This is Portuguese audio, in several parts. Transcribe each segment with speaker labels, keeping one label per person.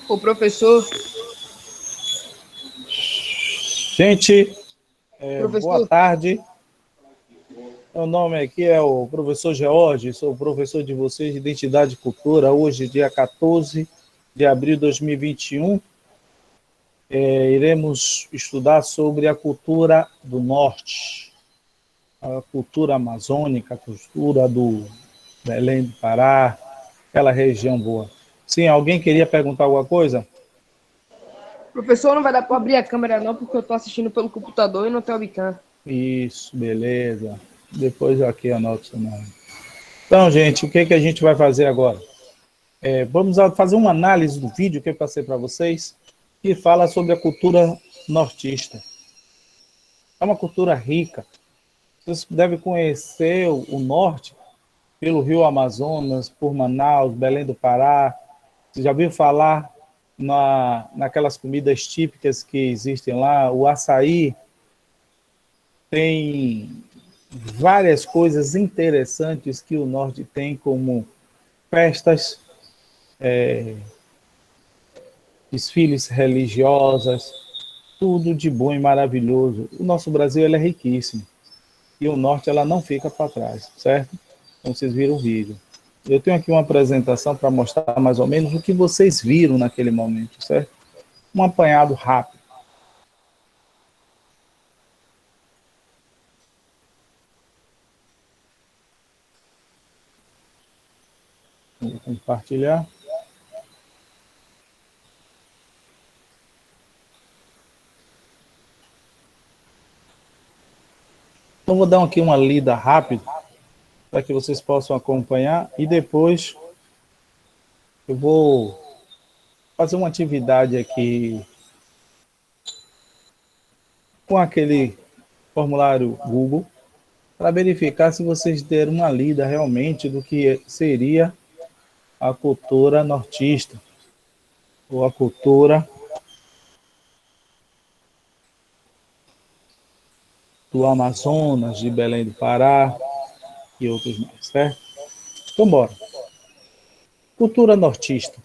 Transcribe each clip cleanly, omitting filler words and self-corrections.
Speaker 1: O professor,
Speaker 2: Gente, boa
Speaker 1: professor,
Speaker 2: tarde. Meu nome aqui é o professor George, sou professor de vocês de Identidade e Cultura. Hoje, dia 14 de abril de 2021, iremos estudar sobre a cultura do Norte, a cultura amazônica, a cultura do Belém do Pará, aquela região boa. Sim, alguém queria perguntar alguma coisa?
Speaker 1: professor, não vai dar para abrir a câmera não, porque eu estou assistindo pelo computador e não tenho webcam.
Speaker 2: Isso, beleza. Depois eu aqui anoto seu nome. Então, gente, o que a gente vai fazer agora? Vamos fazer uma análise do vídeo que eu passei para vocês, que fala sobre a cultura nortista. É uma cultura rica. Vocês devem conhecer o norte pelo Rio Amazonas, por Manaus, Belém do Pará. Você já ouviu falar naquelas comidas típicas que existem lá? O açaí tem várias coisas interessantes que o norte tem, como festas, desfiles religiosas, tudo de bom e maravilhoso. O nosso Brasil ele é riquíssimo e o norte ela não fica para trás, certo? Então vocês viram o vídeo. Eu tenho aqui uma apresentação para mostrar mais ou menos o que vocês viram naquele momento, certo? Um apanhado rápido. Vou compartilhar. Então vou dar aqui uma lida rápida para que vocês possam acompanhar e depois eu vou fazer uma atividade aqui com aquele formulário Google para verificar se vocês deram uma lida realmente do que seria a cultura nortista ou a cultura do Amazonas, de Belém do Pará e outros mais, certo? Então, bora. Cultura nortista,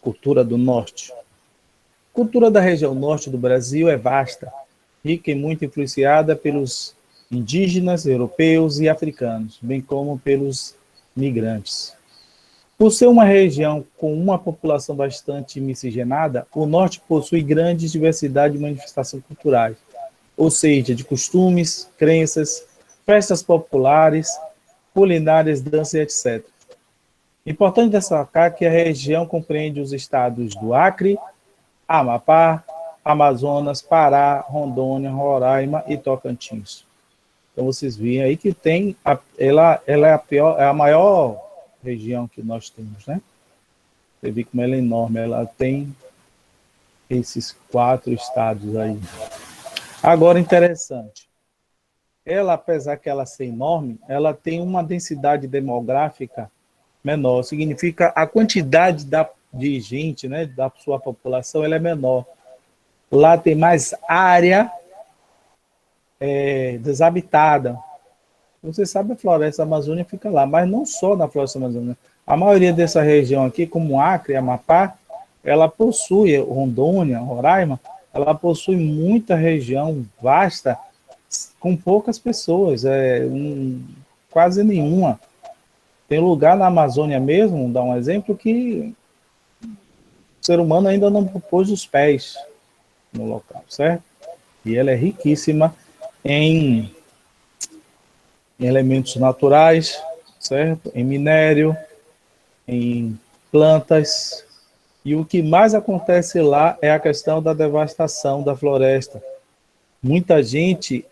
Speaker 2: cultura do norte. A cultura da região norte do Brasil é vasta, rica e muito influenciada pelos indígenas, europeus e africanos, bem como pelos migrantes. Por ser uma região com uma população bastante miscigenada, o norte possui grande diversidade de manifestações culturais, ou seja, de costumes, crenças, festas populares, culinárias, dança, etc. Importante destacar que a região compreende os estados do Acre, Amapá, Amazonas, Pará, Rondônia, Roraima e Tocantins. Então vocês veem aí que ela é a maior região que nós temos, né? Você vê como ela é enorme, ela tem esses 4 estados aí. Agora, interessante, ela, apesar que ela ser enorme, ela tem uma densidade demográfica menor, significa a quantidade de gente, né, da sua população, ela é menor. Lá tem mais área desabitada. Você sabe, a floresta amazônica fica lá, mas não só na floresta amazônica. A maioria dessa região aqui, como Acre, Amapá, ela possui, Rondônia, Roraima, ela possui muita região vasta, com poucas pessoas, quase nenhuma. Tem lugar na Amazônia mesmo, vou dar um exemplo, que o ser humano ainda não pôs os pés no local, certo? E ela é riquíssima em elementos naturais, certo? Em minério, em plantas. E o que mais acontece lá é a questão da devastação da floresta. Muita gente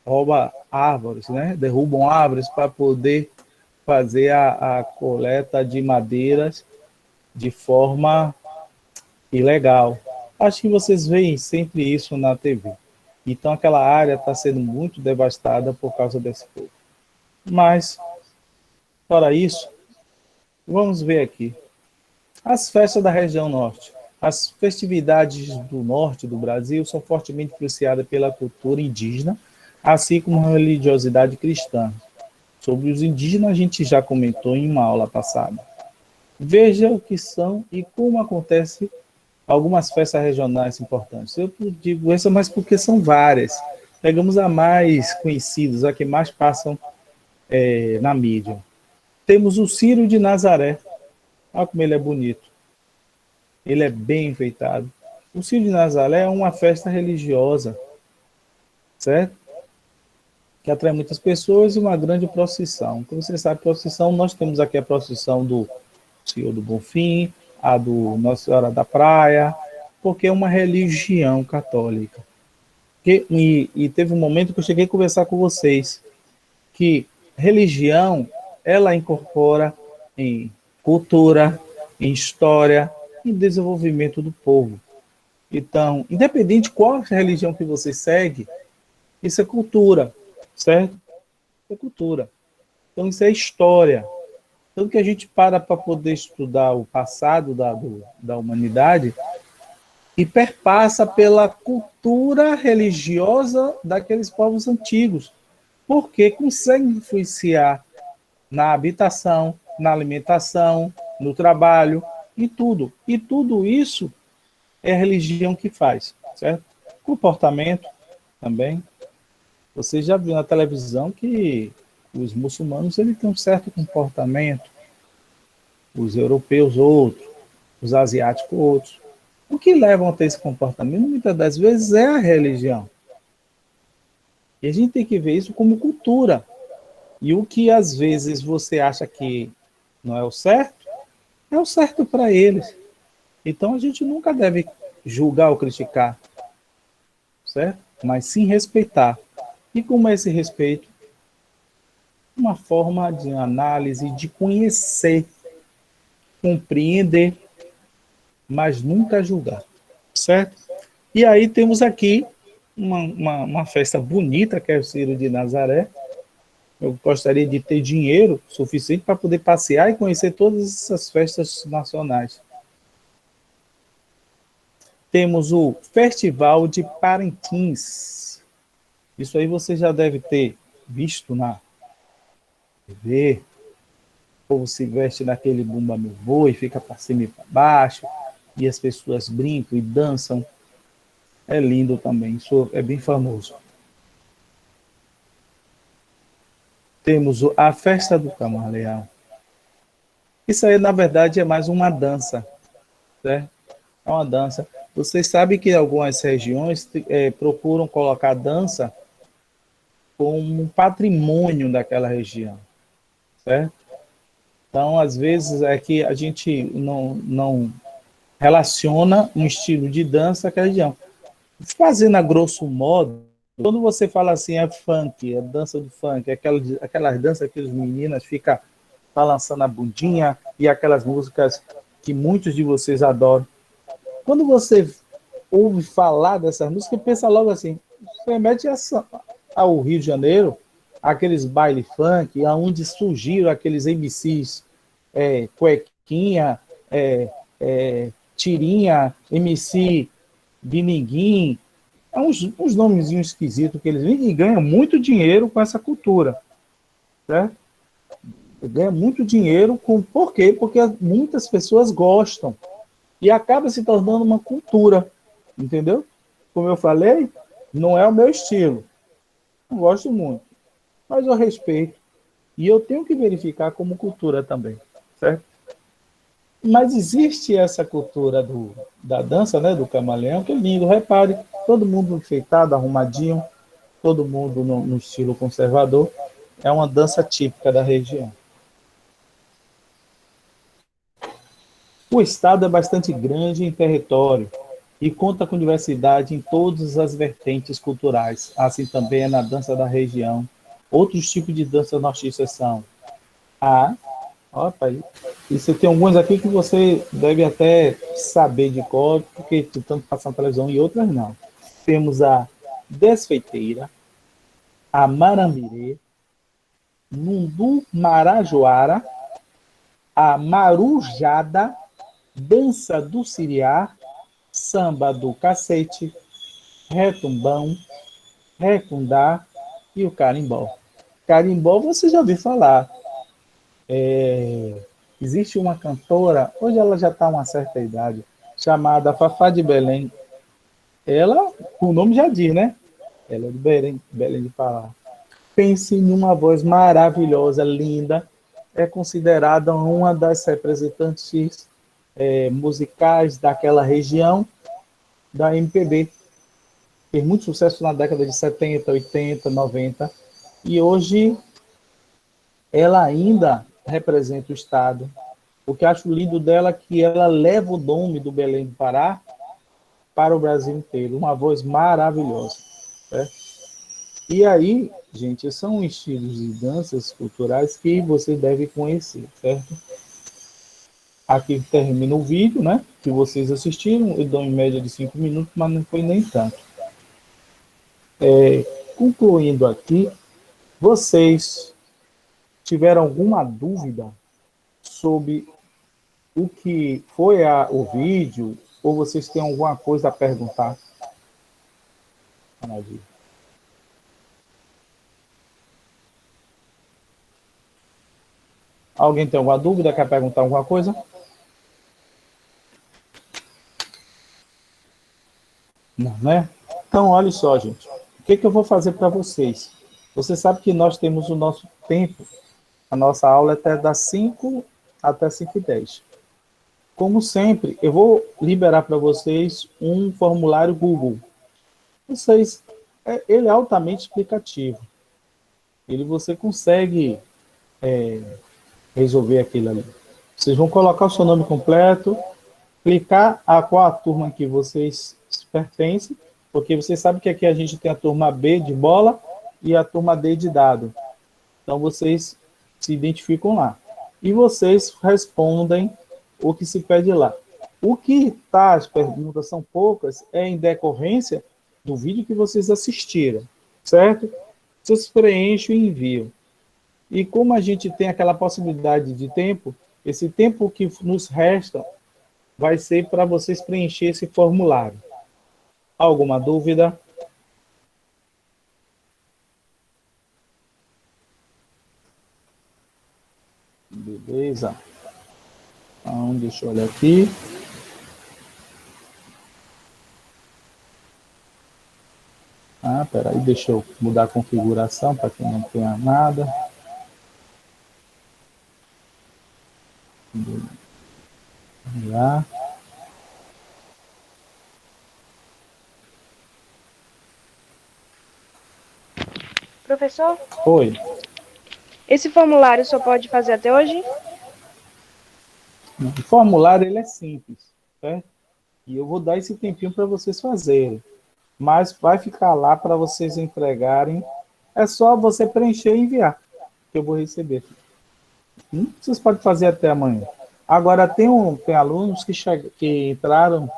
Speaker 2: rouba árvores, né? Derrubam árvores para poder fazer a coleta de madeiras de forma ilegal. Acho que vocês veem sempre isso na TV. Então, aquela área está sendo muito devastada por causa desse fogo. Mas, fora isso, vamos ver aqui. As festas da região norte. As festividades do norte do Brasil são fortemente influenciadas pela cultura indígena, assim como a religiosidade cristã. Sobre os indígenas, a gente já comentou em uma aula passada. Veja o que são e como acontece algumas festas regionais importantes. Eu digo isso, mas porque são várias. Pegamos a mais conhecidas, a que mais passam na mídia. Temos o Círio de Nazaré. Olha como ele é bonito. Ele é bem enfeitado. O Círio de Nazaré é uma festa religiosa, certo? Que atrai muitas pessoas e uma grande procissão. Como você sabe, procissão, nós temos aqui a procissão do Senhor do Bonfim, a do Nossa Senhora da Praia, porque é uma religião católica. E teve um momento que eu cheguei a conversar com vocês, que religião, ela incorpora em cultura, em história, em desenvolvimento do povo. Então, independente de qual religião que você segue, isso é cultura, certo? É cultura. Então, isso é história. Tanto que a gente para poder estudar o passado da humanidade e perpassa pela cultura religiosa daqueles povos antigos, porque consegue influenciar na habitação, na alimentação, no trabalho, em tudo. E tudo isso é a religião que faz, certo? Comportamento também. Você já viu na televisão que os muçulmanos eles têm um certo comportamento, os europeus outros, os asiáticos outros. O que levam a ter esse comportamento, muitas das vezes, é a religião. E a gente tem que ver isso como cultura. E o que às vezes você acha que não é o certo para eles. Então a gente nunca deve julgar ou criticar, certo? Mas sim respeitar. E como é esse respeito? Uma forma de análise, de conhecer, compreender, mas nunca julgar, certo? E aí temos aqui uma festa bonita, que é o Círio de Nazaré. Eu gostaria de ter dinheiro suficiente para poder passear e conhecer todas essas festas nacionais. Temos o Festival de Parintins. Isso aí você já deve ter visto na TV. O povo se veste naquele bumba meu boi, fica para cima e para baixo, e as pessoas brincam e dançam. É lindo também, isso é bem famoso. Temos a Festa do Camaleão. Isso aí, na verdade, é mais uma dança, certo? É uma dança. Vocês sabem que algumas regiões procuram colocar a dança como um patrimônio daquela região, certo? Então, às vezes, é que a gente não relaciona um estilo de dança com a região. Fazendo a grosso modo, quando você fala assim, é funk, é dança do funk, é aquelas danças que os meninas ficam balançando a bundinha e aquelas músicas que muitos de vocês adoram. Quando você ouve falar dessas músicas, pensa logo assim, você remete ao Rio de Janeiro, aqueles baile funk, aonde surgiram aqueles MCs, Cuequinha, Tirinha, MC Bininguim, uns nomezinhos esquisitos que eles vêm e ganham muito dinheiro com essa cultura, certo? Ganha muito dinheiro por quê? Porque muitas pessoas gostam e acaba se tornando uma cultura, entendeu? Como eu falei, não é o meu estilo, não gosto muito, mas eu respeito e eu tenho que verificar como cultura também, certo? Mas existe essa cultura da dança, né, do camaleão, que é lindo. Repare, todo mundo enfeitado, arrumadinho, todo mundo no estilo conservador. É uma dança típica da região. O estado é bastante grande em território e conta com diversidade em todas as vertentes culturais. Assim também é na dança da região. Outros tipos de dança nortistas são a Opa, isso tem algumas aqui que você deve até saber de cor, porque tanto passa na televisão e outras não. Temos a desfeiteira, a marambiê, mundu marajoara, a marujada, dança do siriá, samba do cacete, retumbão, recundá e o carimbó. Carimbó você já ouviu falar. Existe uma cantora, hoje ela já está uma certa idade, chamada Fafá de Belém. Ela, o nome já diz, né? Ela é de Belém, Belém de Pará. Pense em uma voz maravilhosa, linda. É considerada uma das representantes musicais daquela região da MPB. Fez muito sucesso na década de 70, 80, 90. E hoje ela ainda representa o Estado. O que acho lindo dela é que ela leva o nome do Belém do Pará para o Brasil inteiro. Uma voz maravilhosa. Né? E aí, gente, são estilos de danças culturais que você deve conhecer, certo? Aqui termina o vídeo, né? Que vocês assistiram. Eu dou em média de 5 minutos, mas não foi nem tanto. Concluindo aqui, vocês tiveram alguma dúvida sobre o que foi o vídeo? Ou vocês têm alguma coisa a perguntar? Maravilha. Alguém tem alguma dúvida? Quer perguntar alguma coisa? Não, né? Então, olha só, gente. O que eu vou fazer para vocês? Você sabe que nós temos o nosso tempo. A nossa aula é até das 5 até 5h10. Como sempre, eu vou liberar para vocês um formulário Google. Ele é altamente explicativo. Você consegue resolver aquilo ali. Vocês vão colocar o seu nome completo, clicar a qual a turma que vocês pertencem, porque você sabe que aqui a gente tem a turma B de bola e a turma D de dado. Então vocês se identificam lá. E vocês respondem o que se pede lá. O que tá, as perguntas são poucas, é em decorrência do vídeo que vocês assistiram, certo? Vocês preenchem e enviam. E como a gente tem aquela possibilidade de tempo, esse tempo que nos resta vai ser para vocês preencher esse formulário. Alguma dúvida? Beleza. Então, deixa eu olhar aqui. Peraí, deixa eu mudar a configuração para que não tenha nada. Vamos lá.
Speaker 3: Professor?
Speaker 2: Oi.
Speaker 3: Esse formulário só pode fazer até hoje?
Speaker 2: O formulário ele é simples, certo? E eu vou dar esse tempinho para vocês fazerem. Mas vai ficar lá para vocês entregarem. É só você preencher e enviar, que eu vou receber. Vocês podem fazer até amanhã. Agora, tem alunos que entraram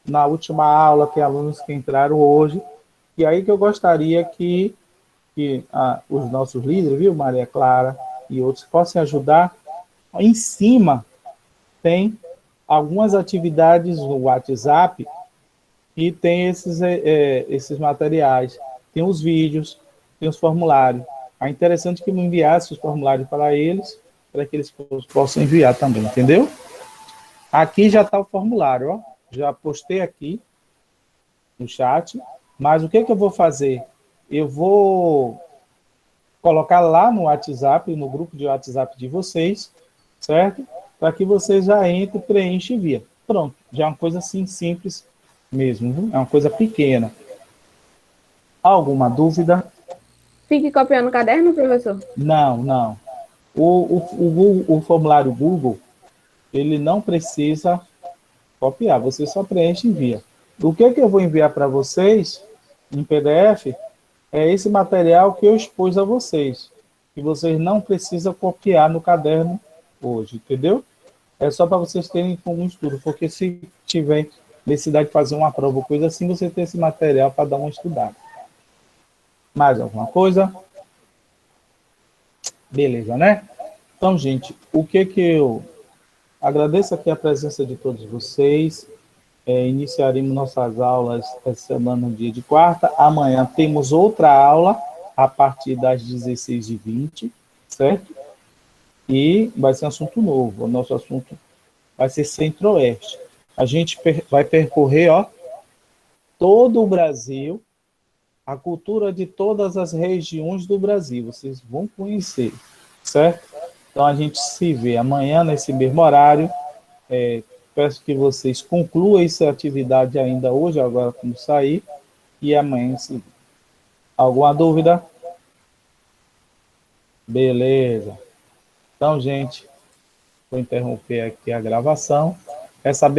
Speaker 2: na última aula, tem alunos que entraram hoje, e aí que eu gostaria que os nossos líderes, viu, Maria Clara e outros, possam ajudar. Em cima tem algumas atividades no WhatsApp e tem esses materiais. Tem os vídeos, tem os formulários. É interessante que me enviasse os formulários para eles, para que eles possam enviar também, entendeu? Aqui já está o formulário, ó. Já postei aqui no chat. Mas o que eu vou fazer? Eu vou colocar lá no WhatsApp, no grupo de WhatsApp de vocês, certo? Para que vocês já entrem, preenchem e enviem. Pronto, já é uma coisa assim simples mesmo, viu? É uma coisa pequena. Alguma dúvida?
Speaker 1: Fique copiando o caderno, professor?
Speaker 2: Não. O formulário Google, ele não precisa copiar, você só preenche e envia. O que eu vou enviar para vocês, em PDF, é esse material que eu expus a vocês, que vocês não precisam copiar no caderno hoje, entendeu? É só para vocês terem como estudo, porque se tiver necessidade de fazer uma prova ou coisa assim, você tem esse material para dar uma estudada. Mais alguma coisa? Beleza, né? Então, gente, o que eu agradeço aqui a presença de todos vocês. Iniciaremos nossas aulas essa semana, no dia de quarta. Amanhã temos outra aula, a partir das 16h20, certo? E vai ser um assunto novo. O nosso assunto vai ser Centro-Oeste. A gente vai percorrer, ó, todo o Brasil, a cultura de todas as regiões do Brasil. Vocês vão conhecer, certo? Então a gente se vê amanhã nesse mesmo horário. Peço que vocês concluam essa atividade ainda hoje, agora quando sair, e amanhã se vê. Alguma dúvida? Beleza. Então, gente, vou interromper aqui a gravação. Essa